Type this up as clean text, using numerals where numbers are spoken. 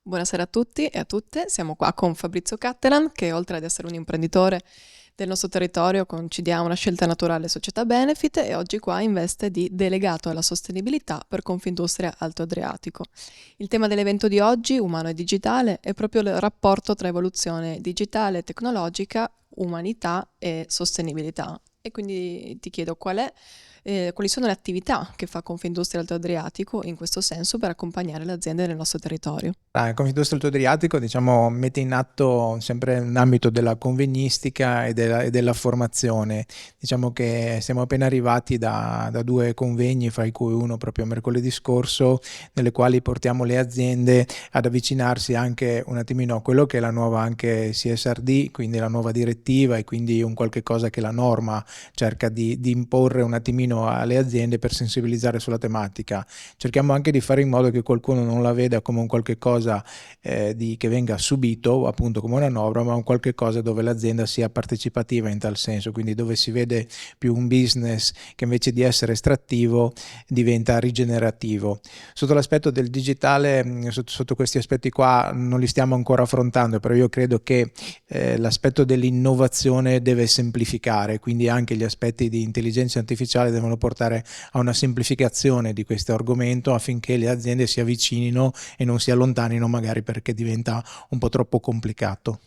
Buonasera a tutti e a tutte, siamo qua con Fabrizio Cattelan che oltre ad essere un imprenditore del nostro territorio con CDA Una Scelta Naturale Società Benefit e oggi qua in veste di delegato alla sostenibilità per Confindustria Alto Adriatico. Il tema dell'evento di oggi, umano e digitale, è proprio il rapporto tra evoluzione digitale e tecnologica, umanità e sostenibilità. E quindi ti chiedo quali sono le attività che fa Confindustria Alto Adriatico in questo senso per accompagnare le aziende nel nostro territorio. Confindustria Alto Adriatico, diciamo, mette in atto sempre nell'ambito della convegnistica e della formazione. Diciamo che siamo appena arrivati da due convegni, fra cui uno proprio mercoledì scorso, nelle quali portiamo le aziende ad avvicinarsi anche un attimino a quello che è la nuova anche CSRD, quindi la nuova direttiva e quindi un qualche cosa che la norma cerca di imporre un attimino alle aziende per sensibilizzare sulla tematica. Cerchiamo anche di fare in modo che qualcuno non la veda come un qualche cosa che venga subito appunto come una norma, ma un qualche cosa dove l'azienda sia partecipativa in tal senso, quindi dove si vede più un business che invece di essere estrattivo diventa rigenerativo. Sotto l'aspetto del digitale, sotto questi aspetti qua non li stiamo ancora affrontando, però io credo che l'aspetto dell'innovazione deve semplificare, quindi anche gli aspetti di intelligenza artificiale devono portare a una semplificazione di questo argomento affinché le aziende si avvicinino e non si allontanino magari perché diventa un po' troppo complicato.